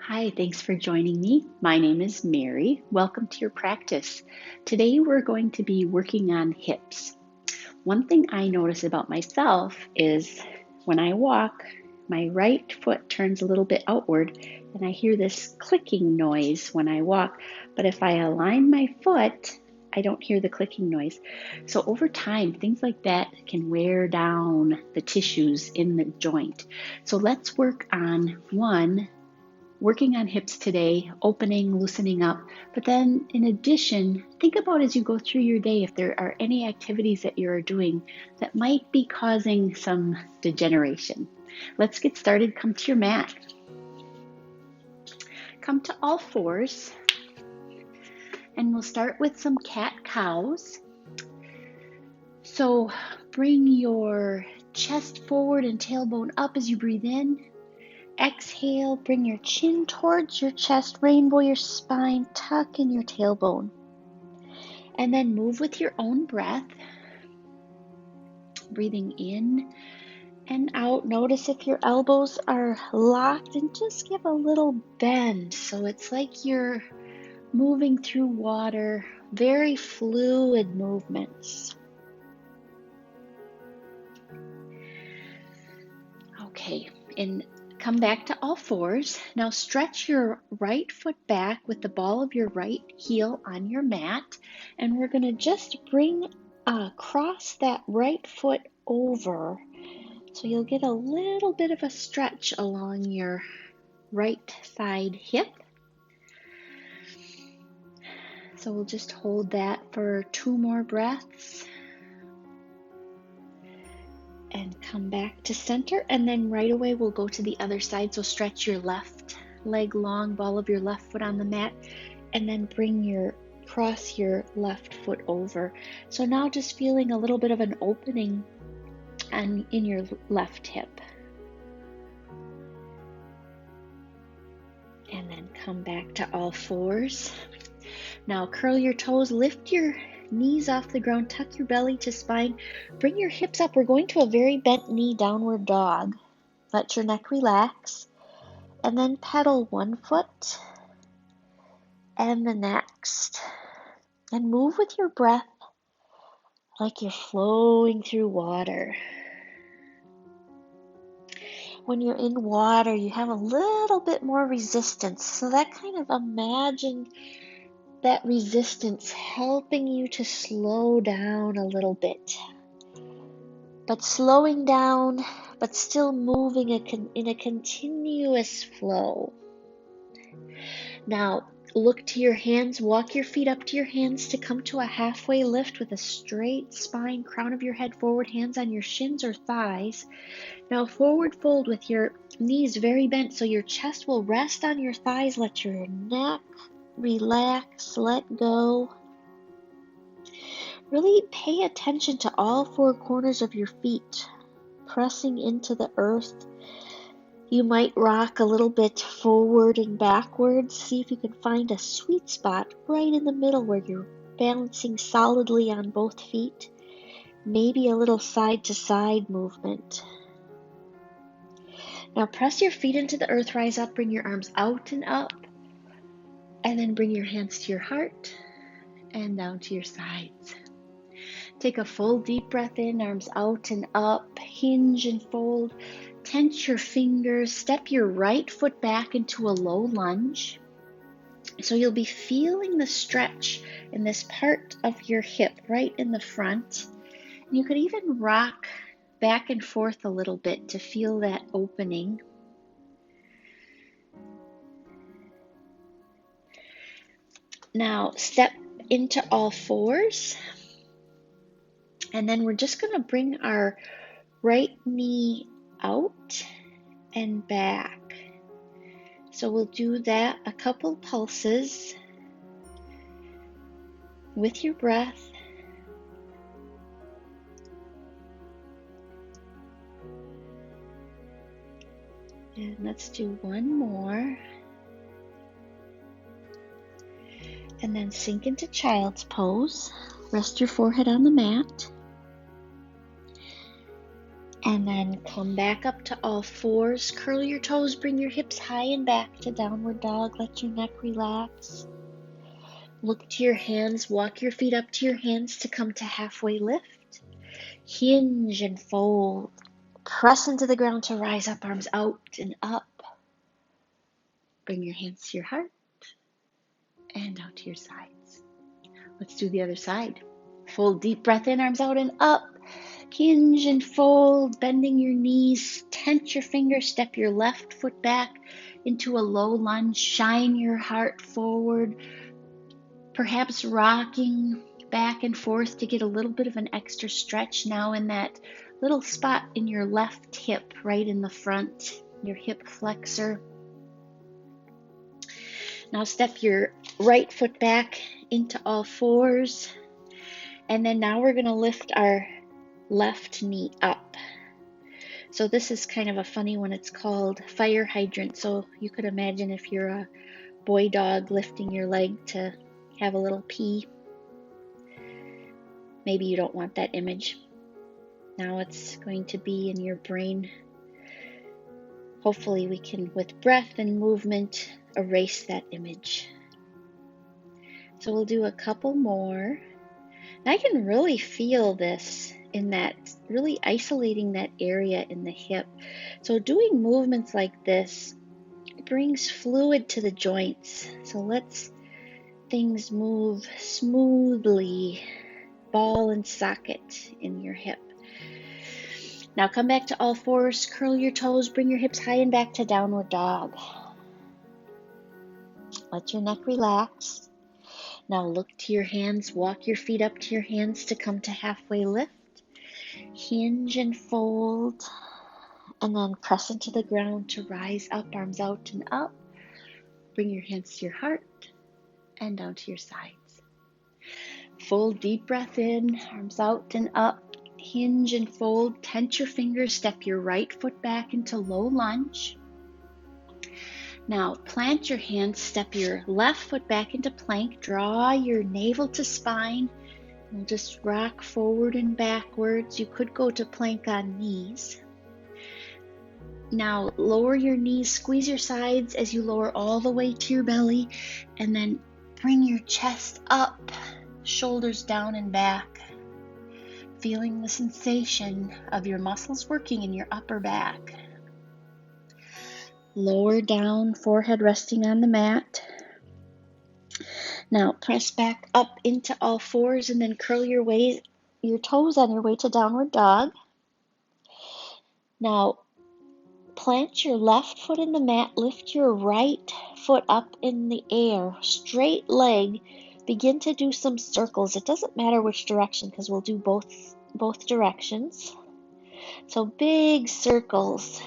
Hi, thanks for joining me. My name is Mary. Welcome to your practice. Today we're going to be working on hips. One thing I notice about myself is when I walk, my right foot turns a little bit outward and I hear this clicking noise when I walk. But if I align my foot, I don't hear the clicking noise. So over time, things like that can wear down the tissues in the joint. So let's work on working on hips today, opening, loosening up. But then in addition, think about as you go through your day if there are any activities that you're doing that might be causing some degeneration. Let's get started. Come to your mat. Come to all fours. And we'll start with some cat-cows. So bring your chest forward and tailbone up as you breathe in. Exhale, bring your chin towards your chest, rainbow your spine, tuck in your tailbone. And then move with your own breath. Breathing in and out. Notice if your elbows are locked and just give a little bend. So it's like you're moving through water, very fluid movements. Okay, and come back to all fours. Now stretch your right foot back with the ball of your right heel on your mat. And we're going to just bring across that right foot over. So you'll get a little bit of a stretch along your right side hip. So we'll just hold that for 2 more breaths. And come back to center, and then right away we'll go to the other side. So stretch your left leg long, ball of your left foot on the mat, and then cross your left foot over. So now just feeling a little bit of an opening in your left hip. And then come back to all fours. Now curl your toes, lift your knees off the ground, tuck your belly to spine, bring your hips up. We're going to a very bent knee downward dog. Let your neck relax, and then pedal one foot and the next, and move with your breath like you're flowing through water. When you're in water, you have a little bit more resistance, so that kind of imagine that resistance helping you to slow down a little bit. But slowing down, but still moving in a continuous flow. Now, look to your hands, walk your feet up to your hands to come to a halfway lift with a straight spine, crown of your head forward, hands on your shins or thighs. Now, forward fold with your knees very bent so your chest will rest on your thighs. Let your neck relax, let go. Really pay attention to all 4 corners of your feet, pressing into the earth. You might rock a little bit forward and backwards. See if you can find a sweet spot right in the middle where you're balancing solidly on both feet. Maybe a little side to side movement. Now press your feet into the earth, rise up, bring your arms out and up. And then bring your hands to your heart and down to your sides. Take a full deep breath in, arms out and up, hinge and fold. Tense your fingers, step your right foot back into a low lunge. So you'll be feeling the stretch in this part of your hip right in the front. You could even rock back and forth a little bit to feel that opening. Now step into all fours. And then we're just going to bring our right knee out and back. So we'll do that a couple pulses with your breath. And let's do one more. And then sink into child's pose. Rest your forehead on the mat. And then come back up to all fours. Curl your toes, bring your hips high and back to downward dog. Let your neck relax. Look to your hands, walk your feet up to your hands to come to halfway lift. Hinge and fold. Press into the ground to rise up, arms out and up. Bring your hands to your heart and out to your sides. Let's do the other side. Full deep breath in, arms out and up. Hinge and fold, bending your knees, tense your fingers, step your left foot back into a low lunge, shine your heart forward, perhaps rocking back and forth to get a little bit of an extra stretch now in that little spot in your left hip, right in the front, your hip flexor. Now step your right foot back into all fours, and then now we're going to lift our left knee up. So this is kind of a funny one. It's called fire hydrant. So you could imagine if you're a boy dog lifting your leg to have a little pee. Maybe you don't want that image. Now it's going to be in your brain. Hopefully we can, with breath and movement, erase that image. So we'll do a couple more. And I can really feel this in that, really isolating that area in the hip. So doing movements like this brings fluid to the joints. So let's things move smoothly, ball and socket in your hip. Now come back to all fours, curl your toes, bring your hips high and back to downward dog. Let your neck relax. Now look to your hands, walk your feet up to your hands to come to halfway lift. Hinge and fold, and then press into the ground to rise up, arms out and up. Bring your hands to your heart and down to your sides. Full deep breath in, arms out and up. Hinge and fold, tense your fingers, step your right foot back into low lunge. Now plant your hands, step your left foot back into plank, draw your navel to spine. We'll just rock forward and backwards. You could go to plank on knees. Now lower your knees, squeeze your sides as you lower all the way to your belly, and then bring your chest up, shoulders down and back. Feeling the sensation of your muscles working in your upper back. Lower down, forehead resting on the mat. Now press back up into all fours and then curl your toes on your way to downward dog. Now plant your left foot in the mat, lift your right foot up in the air, straight leg. Begin to do some circles. It doesn't matter which direction because we'll do both directions. So big circles.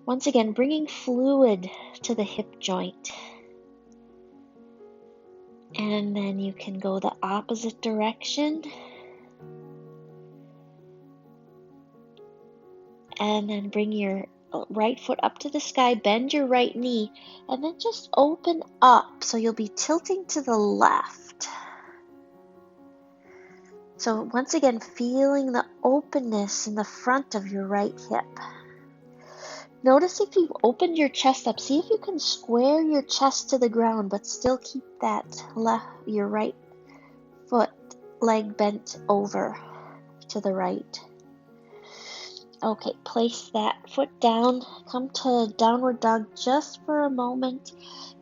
Once again, bringing fluid to the hip joint. And then you can go the opposite direction. And then bring your right foot up to the sky, bend your right knee, and then just open up. So you'll be tilting to the left. So once again, feeling the openness in the front of your right hip. Notice if you've opened your chest up, see if you can square your chest to the ground, but still keep that your right foot leg bent over to the right. Okay, place that foot down, come to downward dog just for a moment.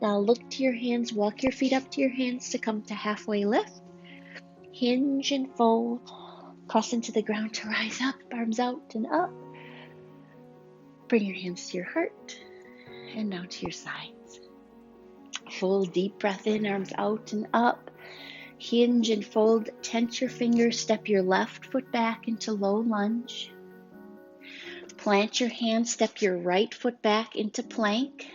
Now look to your hands, walk your feet up to your hands to come to halfway lift. Hinge and fold, press into the ground to rise up, arms out and up. Bring your hands to your heart and now to your sides. Full deep breath in, arms out and up. Hinge and fold, tense your fingers, step your left foot back into low lunge. Plant your hands, step your right foot back into plank.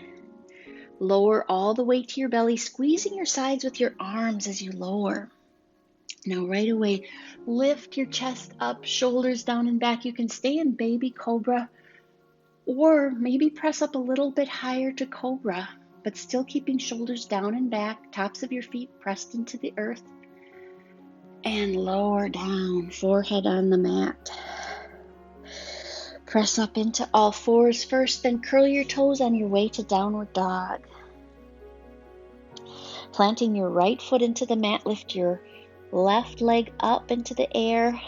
Lower all the way to your belly, squeezing your sides with your arms as you lower. Now right away, lift your chest up, shoulders down and back. You can stay in baby cobra, or maybe press up a little bit higher to cobra, but still keeping shoulders down and back, tops of your feet pressed into the earth. And lower down, forehead on the mat. Press up into all fours first, then curl your toes on your way to downward dog. Planting your right foot into the mat, lift your left leg up into the air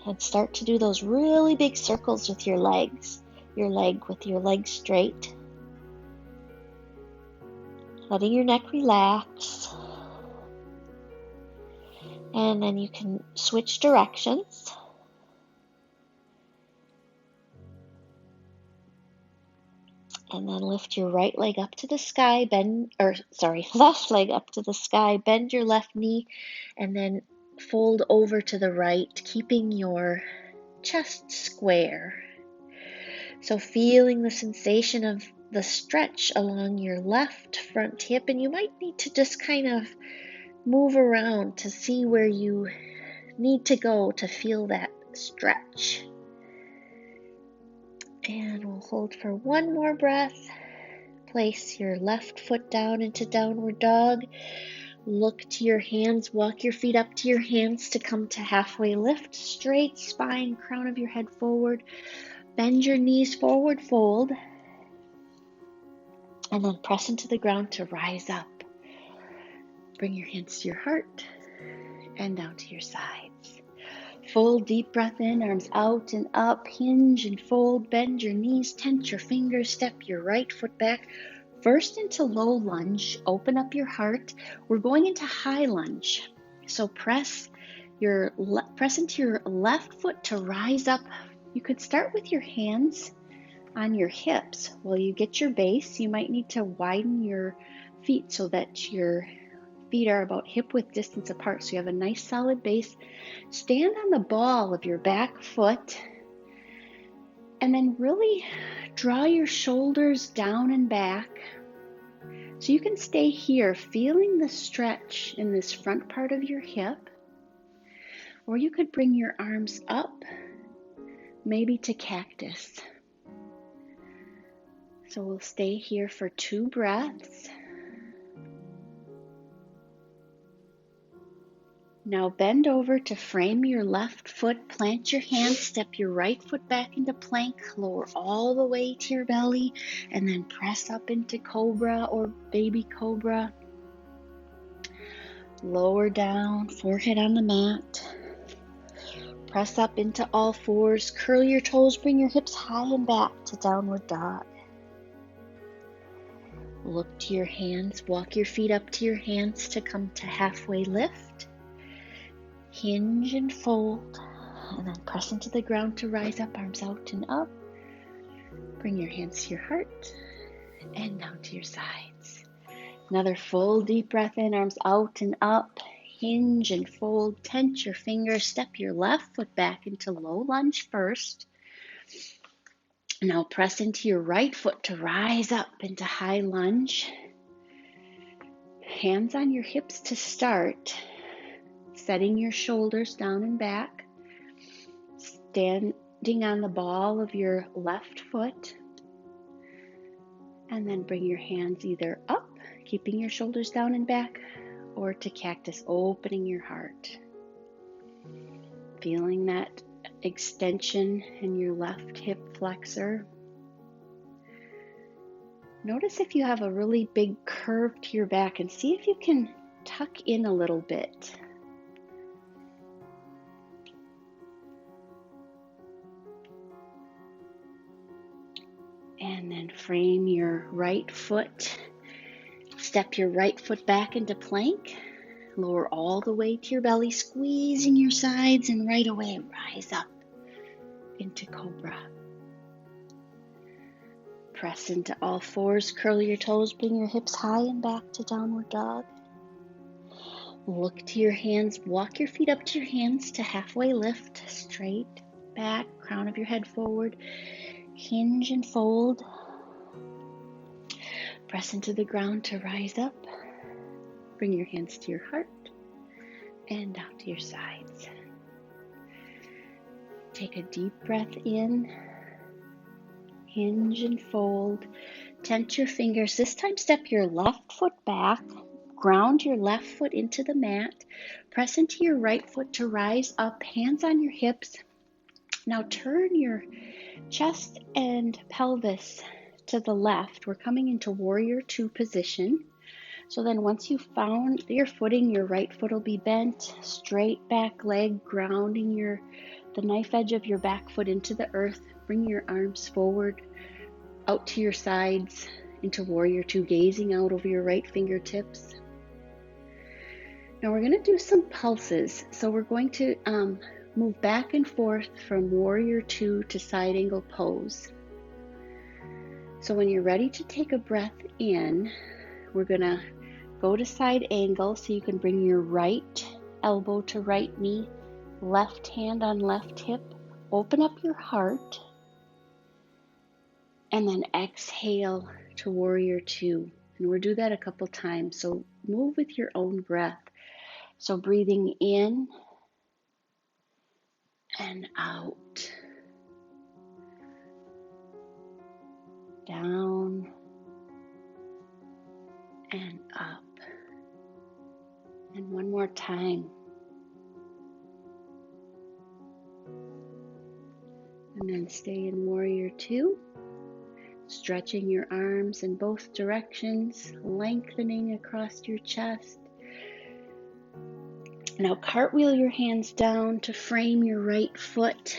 and start to do those really big circles with your legs. With your legs straight. Letting your neck relax. And then you can switch directions. And then lift your right leg up to the sky, left leg up to the sky, bend your left knee, and then fold over to the right, keeping your chest square. So feeling the sensation of the stretch along your left front hip, and you might need to just kind of move around to see where you need to go to feel that stretch. And we'll hold for one more breath. Place your left foot down into downward dog. Look to your hands, walk your feet up to your hands to come to halfway lift. Straight spine, crown of your head forward. Bend your knees forward, fold. And then press into the ground to rise up. Bring your hands to your heart and down to your sides. Full deep breath in, arms out and up, hinge and fold, bend your knees, tense your fingers, step your right foot back. First into low lunge, open up your heart. We're going into high lunge. So press into your left foot to rise up. You could start with your hands on your hips. While you get your base, you might need to widen your feet so that your feet are about hip width distance apart, so you have a nice solid base. Stand on the ball of your back foot and then really draw your shoulders down and back so you can stay here feeling the stretch in this front part of your hip. Or you could bring your arms up, maybe to cactus. So we'll stay here for 2 breaths. Now bend over to frame your left foot, plant your hands, step your right foot back into plank, lower all the way to your belly, and then press up into Cobra or baby Cobra. Lower down, forehead on the mat. Press up into all fours, curl your toes, bring your hips high and back to downward dog. Look to your hands, walk your feet up to your hands to come to halfway lift. Hinge and fold, and then press into the ground to rise up, arms out and up. Bring your hands to your heart and down to your sides. Another full deep breath in, arms out and up. Hinge and fold, tense your fingers, step your left foot back into low lunge first. Now press into your right foot to rise up into high lunge. Hands on your hips to start. Setting your shoulders down and back, standing on the ball of your left foot, and then bring your hands either up, keeping your shoulders down and back, or to cactus, opening your heart. Feeling that extension in your left hip flexor. Notice if you have a really big curve to your back and see if you can tuck in a little bit. And then frame your right foot. Step your right foot back into plank. Lower all the way to your belly, squeezing your sides, and right away rise up into Cobra. Press into all fours, curl your toes, bring your hips high and back to downward dog. Look to your hands, walk your feet up to your hands to halfway lift, straight back, crown of your head forward. Hinge and fold. Press into the ground to rise up. Bring your hands to your heart and down to your sides. Take a deep breath in. Hinge and fold. Tense your fingers. This time step your left foot back. Ground your left foot into the mat. Press into your right foot to rise up. Hands on your hips. Now turn your chest and pelvis to the left. We're coming into warrior two position. So then once you've found your footing, your right foot will be bent, straight back leg grounding the knife edge of your back foot into the earth. Bring your arms forward, out to your sides, into warrior two, gazing out over your right fingertips. Now we're going to do some pulses. So we're going to move back and forth from warrior two to side angle pose. So when you're ready to take a breath in, we're going to go to side angle, so you can bring your right elbow to right knee, left hand on left hip, open up your heart, and then exhale to warrior two. And we'll do that a couple times. So move with your own breath. So breathing in and out, down and up. And one more time. And then stay in warrior two, stretching your arms in both directions, lengthening across your chest. Now cartwheel your hands down to frame your right foot.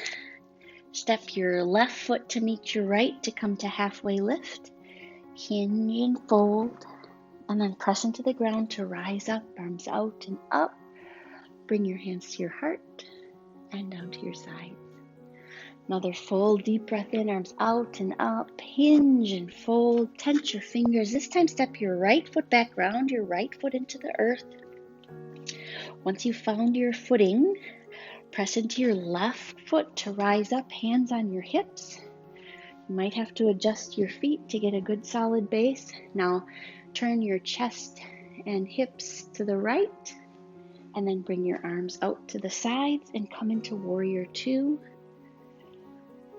Step your left foot to meet your right to come to halfway lift. Hinge and fold, and then press into the ground to rise up, arms out and up. Bring your hands to your heart and down to your sides. Another full deep breath in, arms out and up. Hinge and fold, tense your fingers. This time step your right foot back, round your right foot into the earth. Once you've found your footing, press into your left foot to rise up, hands on your hips. You might have to adjust your feet to get a good solid base. Now turn your chest and hips to the right, and then bring your arms out to the sides and come into warrior two.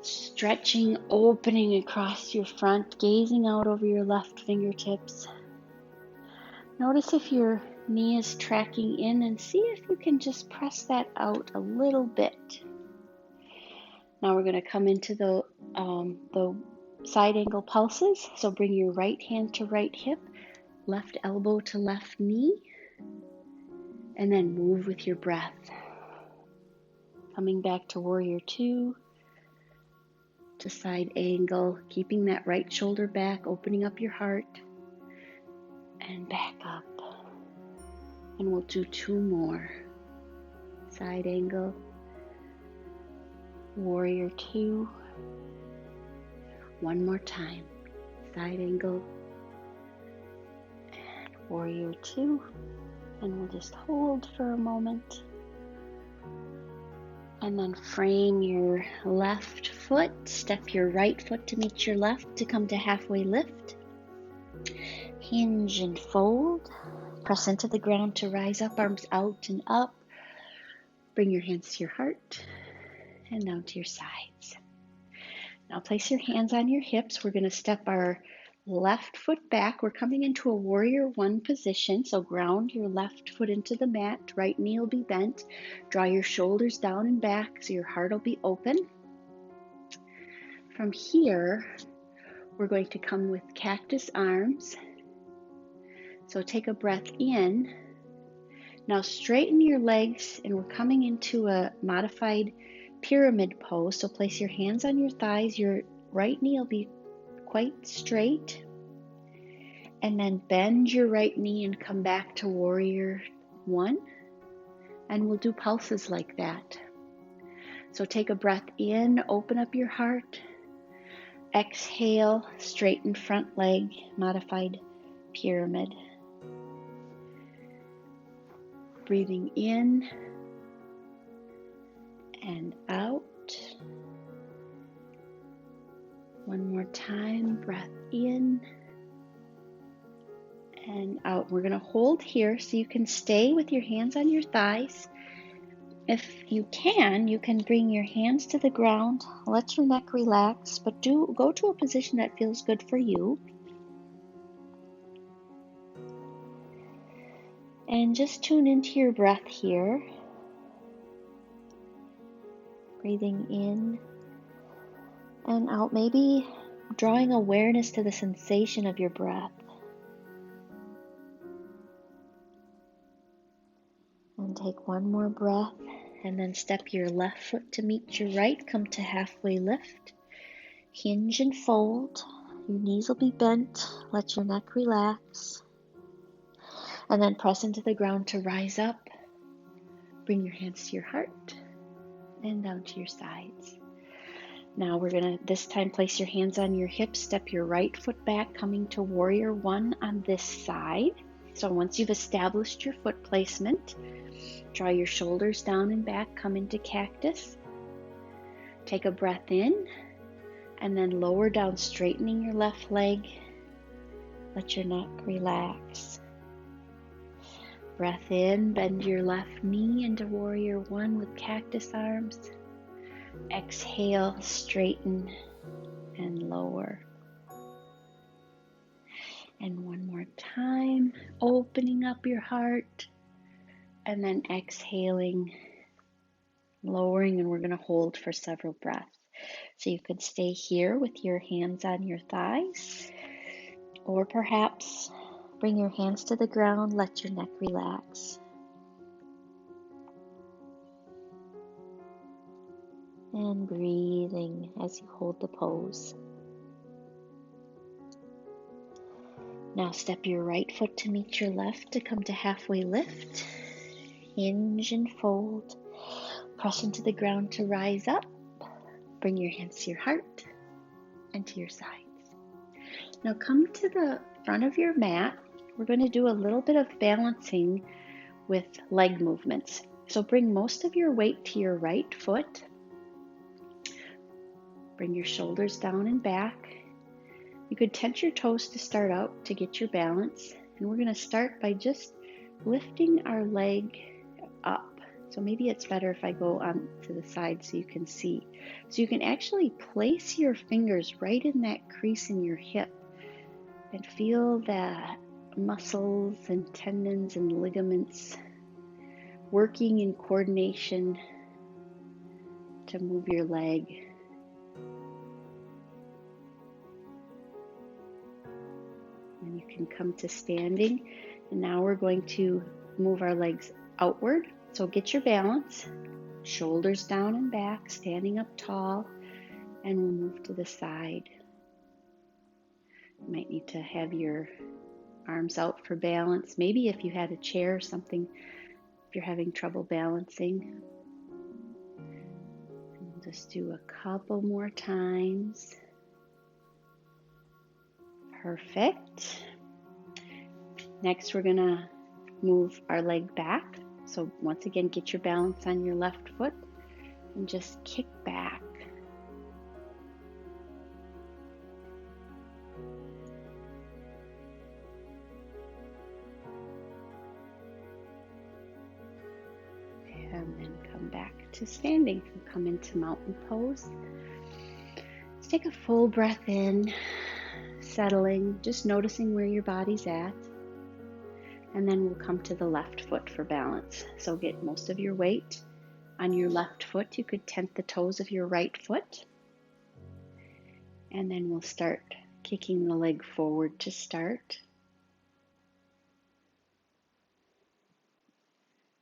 Stretching, opening across your front, gazing out over your left fingertips. Notice if your knee is tracking in, and see if you can just press that out a little bit. Now we're going to come into the side angle pulses. So bring your right hand to right hip, left elbow to left knee, and then move with your breath. Coming back to warrior two, to side angle, keeping that right shoulder back, opening up your heart, and back up. And we'll do two more. Side angle, warrior two. One more time. Side angle, and warrior two. And we'll just hold for a moment. And then frame your left foot, step your right foot to meet your left to come to halfway lift. Hinge and fold, press into the ground to rise up, arms out and up. Bring your hands to your heart and down to your sides. Now place your hands on your hips. We're going to step our left foot back. We're coming into a warrior one position. So ground your left foot into the mat. Right knee will be bent. Draw your shoulders down and back so your heart will be open. From here, we're going to come with cactus arms. So take a breath in. Now straighten your legs, and we're coming into a modified pyramid pose. So place your hands on your thighs. Your right knee will be quite straight, and then bend your right knee and come back to warrior one, and we'll do pulses like that. So take a breath in, open up your heart, exhale, straighten front leg, modified pyramid. Breathing in and out. One more time, breath in and out. We're going to hold here so you can stay with your hands on your thighs. If you can bring your hands to the ground, let your neck relax, but go to a position that feels good for you. And just tune into your breath here. Breathing in And out, maybe drawing awareness to the sensation of your breath. And take one more breath, and then step your left foot to meet your right. Come to halfway lift. Hinge and fold. Your knees will be bent. Let your neck relax. And then press into the ground to rise up. Bring your hands to your heart and down to your sides. Now we're going to this time place your hands on your hips. Step your right foot back, coming to warrior one on this side. So once you've established your foot placement, draw your shoulders down and back, come into cactus. Take a breath in and then lower down, straightening your left leg. Let your neck relax. Breath in, bend your left knee into warrior one with cactus arms. Exhale, straighten and lower. And one more time, opening up your heart and then exhaling, lowering, and we're going to hold for several breaths. So you could stay here with your hands on your thighs, or perhaps bring your hands to the ground, let your neck relax. And breathing as you hold the pose. Now step your right foot to meet your left to come to halfway lift. Hinge and fold. Press into the ground to rise up. Bring your hands to your heart and to your sides. Now come to the front of your mat. We're going to do a little bit of balancing with leg movements. So bring most of your weight to your right foot. Bring your shoulders down and back. You could tense your toes to start out to get your balance. And we're going to start by just lifting our leg up. So maybe it's better if I go on to the side so you can see. So you can actually place your fingers right in that crease in your hip and feel the muscles and tendons and ligaments working in coordination to move your leg. And you can come to standing. And now we're going to move our legs outward. So get your balance, shoulders down and back, standing up tall, and we'll move to the side. You might need to have your arms out for balance. Maybe if you had a chair or something, if you're having trouble balancing. And we'll just do a couple more times. Perfect. Next, we're going to move our leg back. So once again, get your balance on your left foot and just kick back. And then come back to standing. So come into mountain pose. Let's take a full breath in, settling, just noticing where your body's at. And then we'll come to the left foot for balance. So get most of your weight on your left foot. You could tent the toes of your right foot. And then we'll start kicking the leg forward to start.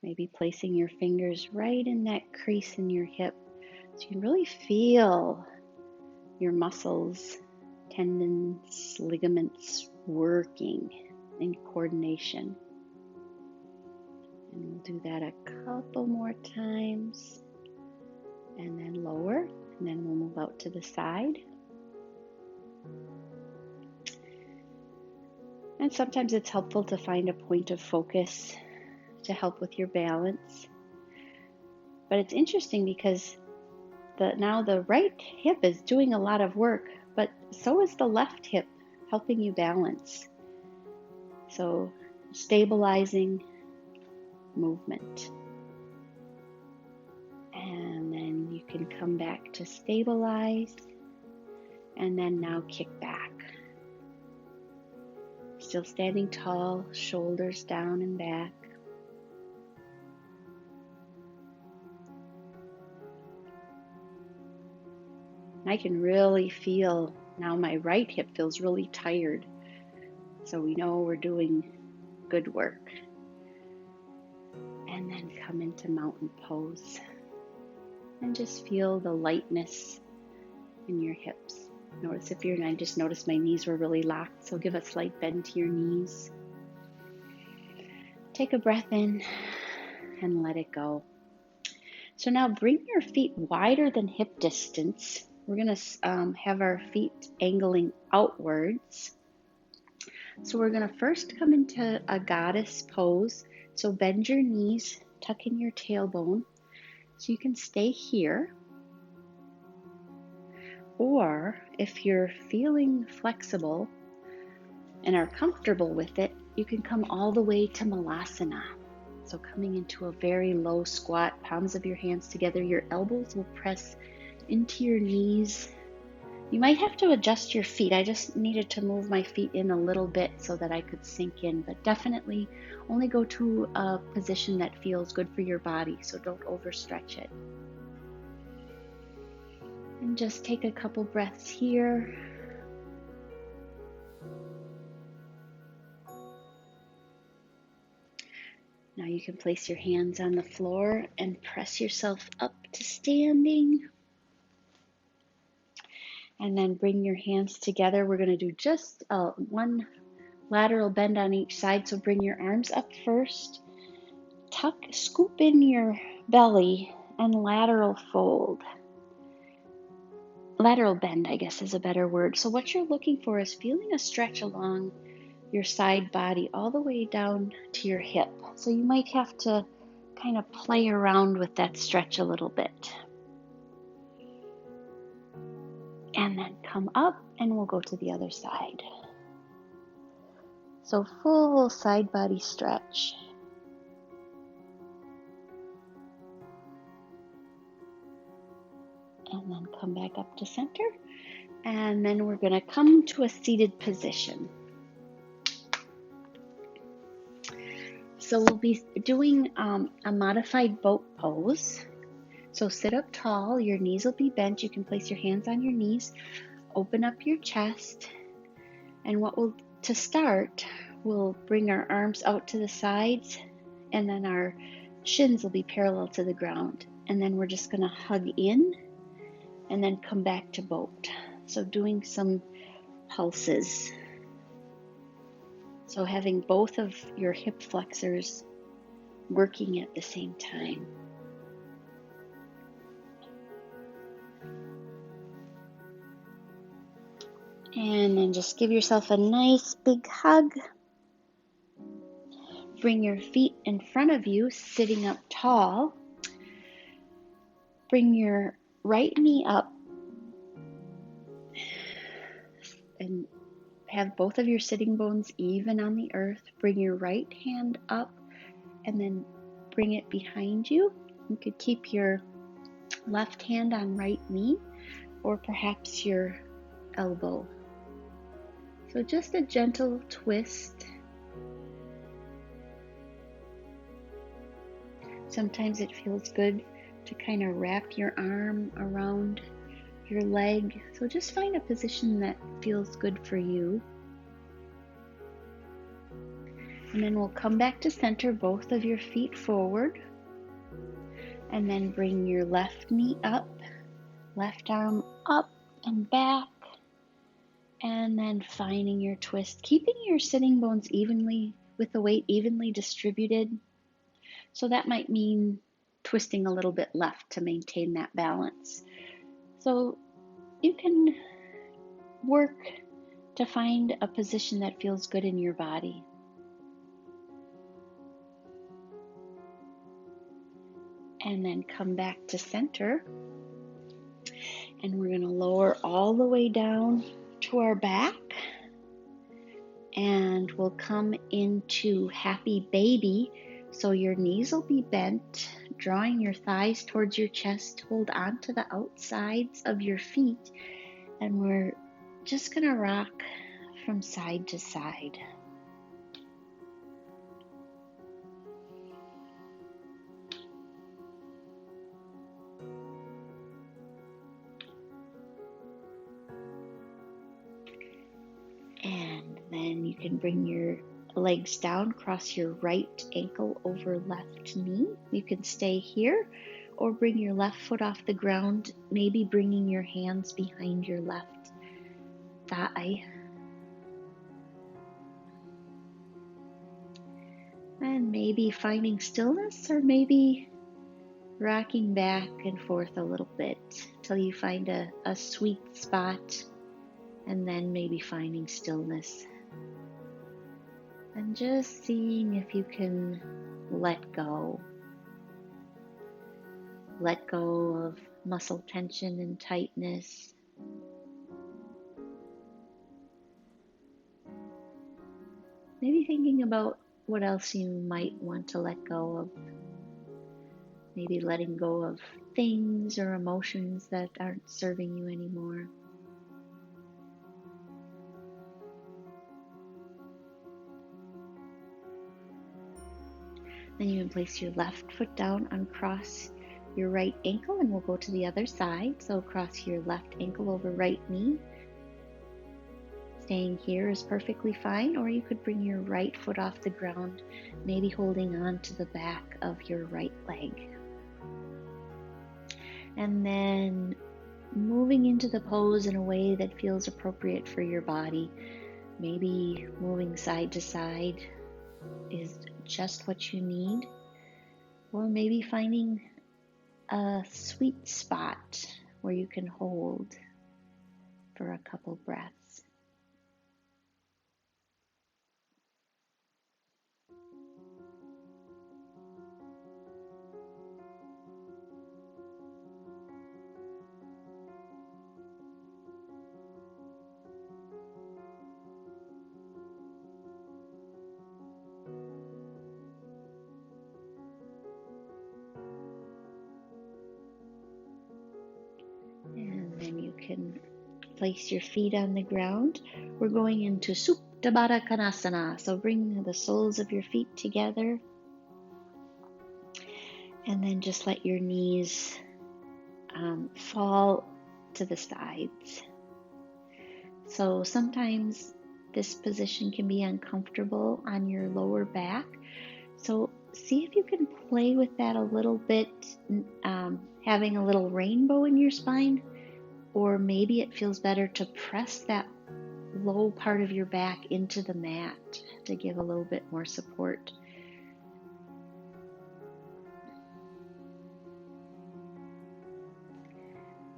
Maybe placing your fingers right in that crease in your hip. So you can really feel your muscles, tendons, ligaments working in coordination. And we'll do that a couple more times. And then lower. And then we'll move out to the side. And sometimes it's helpful to find a point of focus to help with your balance. But it's interesting because now the right hip is doing a lot of work, but so is the left hip helping you balance. So stabilizing movement. And then you can come back to stabilize and then now kick back. Still standing tall, shoulders down and back. I can really feel now my right hip feels really tired. So we know we're doing good work. And then come into mountain pose. And just feel the lightness in your hips. Notice if I just noticed my knees were really locked, so give a slight bend to your knees. Take a breath in and let it go. So now bring your feet wider than hip distance. We're going to have our feet angling outwards. So we're going to first come into a goddess pose. So bend your knees, tuck in your tailbone. So you can stay here. Or if you're feeling flexible and are comfortable with it, you can come all the way to Malasana. So coming into a very low squat, palms of your hands together, your elbows will press into your knees. You might have to adjust your feet. I just needed to move my feet in a little bit so that I could sink in, but definitely only go to a position that feels good for your body, so don't overstretch it. And just take a couple breaths here. Now you can place your hands on the floor and press yourself up to standing. And then bring your hands together. We're going to do just one lateral bend on each side. So bring your arms up first. Scoop in your belly and lateral fold. Lateral bend, I guess, is a better word. So what you're looking for is feeling a stretch along your side body all the way down to your hip. So you might have to kind of play around with that stretch a little bit. And then come up and we'll go to the other side. So full side body stretch. And then come back up to center. And then we're going to come to a seated position. So we'll be doing a modified boat pose. So sit up tall, your knees will be bent. You can place your hands on your knees, open up your chest. And to start, we'll bring our arms out to the sides, and then our shins will be parallel to the ground. And then we're just going to hug in and then come back to boat. So doing some pulses. So having both of your hip flexors working at the same time. And then just give yourself a nice big hug. Bring your feet in front of you, sitting up tall. Bring your right knee up and have both of your sitting bones even on the earth. Bring your right hand up and then bring it behind you. You could keep your left hand on right knee or perhaps your elbow. So just a gentle twist. Sometimes it feels good to kind of wrap your arm around your leg. So just find a position that feels good for you. And then we'll come back to center, both of your feet forward. And then bring your left knee up, left arm up and back. And then finding your twist, keeping your sitting bones evenly, with the weight evenly distributed. So that might mean twisting a little bit left to maintain that balance. So you can work to find a position that feels good in your body. And then come back to center. And we're going to lower all the way down to our back. And we'll come into happy baby. So your knees will be bent, drawing your thighs towards your chest. Hold on to the outsides of your feet. And we're just going to rock from side to side. can bring your legs down, cross your right ankle over left knee. You can stay here or bring your left foot off the ground, maybe bringing your hands behind your left thigh. And maybe finding stillness, or maybe rocking back and forth a little bit till you find a sweet spot, and then maybe finding stillness. And just seeing if you can let go. Let go of muscle tension and tightness. Maybe thinking about what else you might want to let go of. Maybe letting go of things or emotions that aren't serving you anymore. Then you can place your left foot down, uncross your right ankle, and we'll go to the other side. So cross your left ankle over right knee. Staying here is perfectly fine, or you could bring your right foot off the ground, maybe holding on to the back of your right leg. And then moving into the pose in a way that feels appropriate for your body. Maybe moving side to side is just what you need, or maybe finding a sweet spot where you can hold for a couple breaths. And then you can place your feet on the ground. We're going into Supta Baddha Konasana. So bring the soles of your feet together. And then just let your knees fall to the sides. So sometimes this position can be uncomfortable on your lower back. So see if you can play with that a little bit, having a little rainbow in your spine, or maybe it feels better to press that low part of your back into the mat to give a little bit more support.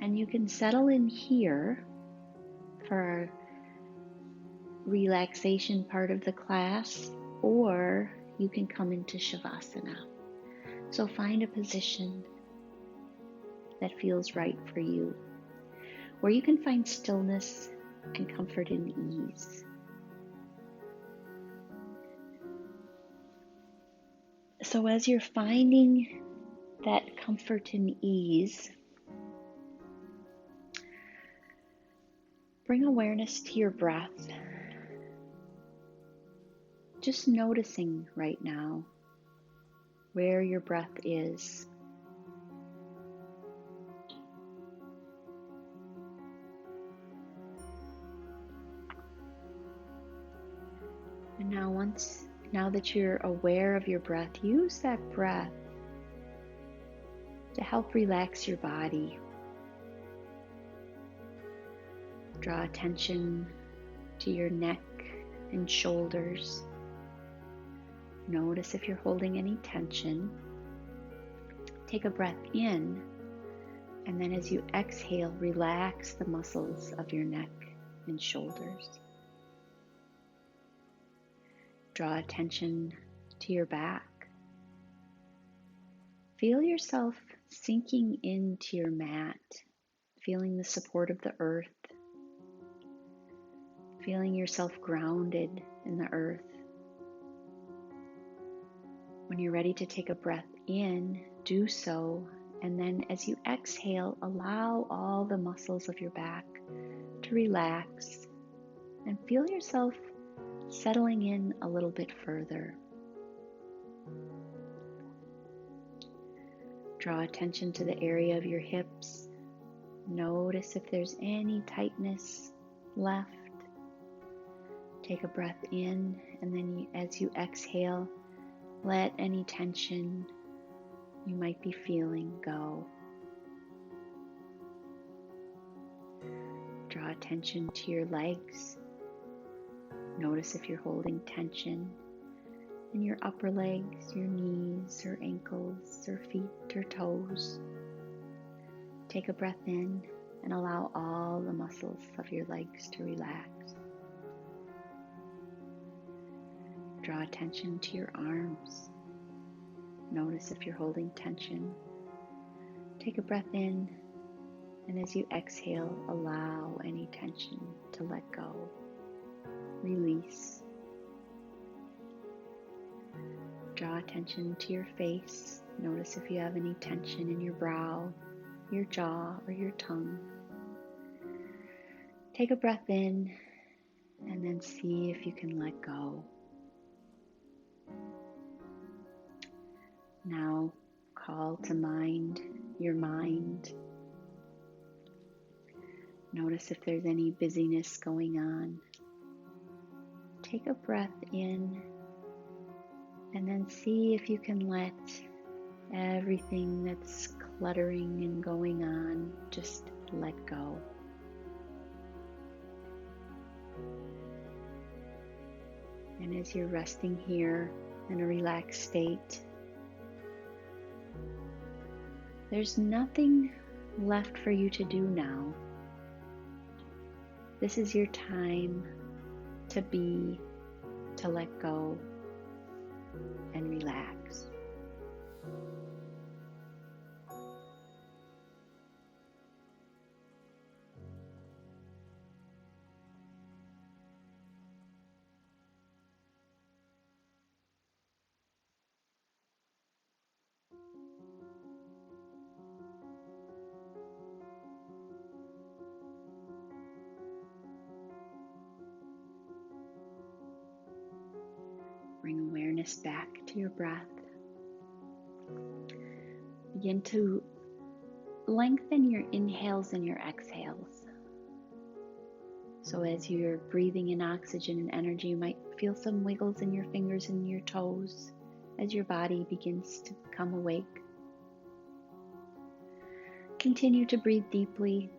And you can settle in here for our relaxation part of the class, or you can come into Shavasana. So find a position that feels right for you, where you can find stillness and comfort and ease. So as you're finding that comfort and ease, bring awareness to your breath. Just noticing right now where your breath is. And now that you're aware of your breath, use that breath to help relax your body. Draw attention to your neck and shoulders. Notice if you're holding any tension. Take a breath in, and then as you exhale, relax the muscles of your neck and shoulders. Draw attention to your back. Feel yourself sinking into your mat, feeling the support of the earth, feeling yourself grounded in the earth. When you're ready to take a breath in, do so, and then as you exhale, allow all the muscles of your back to relax and feel yourself settling in a little bit further. Draw attention to the area of your hips. Notice if there's any tightness left. Take a breath in, and then as you exhale, let any tension you might be feeling go. Draw attention to your legs. Notice if you're holding tension in your upper legs, your knees or ankles or feet or toes. Take a breath in and allow all the muscles of your legs to relax. Draw attention to your arms. Notice if you're holding tension. Take a breath in, and as you exhale, allow any tension to let go. Release. Draw attention to your face. Notice if you have any tension in your brow, your jaw, or your tongue. Take a breath in, and then see if you can let go. Now call to mind your mind. Notice if there's any busyness going on. Take a breath in and then see if you can let everything that's cluttering and going on just let go. And as you're resting here in a relaxed state, there's nothing left for you to do now. This is your time to be, to let go, and relax. Bring awareness back to your breath. Begin to lengthen your inhales and your exhales. So as you're breathing in oxygen and energy, you might feel some wiggles in your fingers and your toes as your body begins to become awake. Continue to breathe deeply,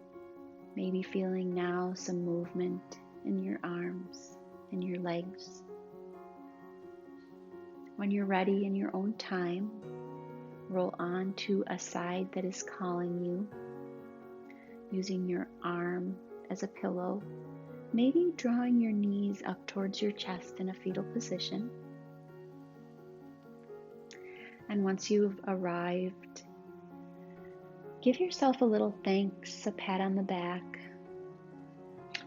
maybe feeling now some movement in your arms and your legs. When you're ready in your own time, roll on to a side that is calling you, using your arm as a pillow, maybe drawing your knees up towards your chest in a fetal position. And once you've arrived, give yourself a little thanks, a pat on the back.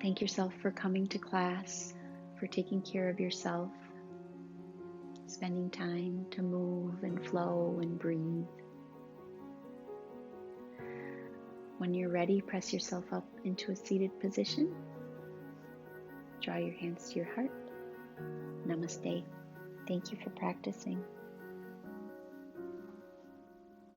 Thank yourself for coming to class, for taking care of yourself, spending time to move and flow and breathe. When you're ready, press yourself up into a seated position. Draw your hands to your heart. Namaste. Thank you for practicing.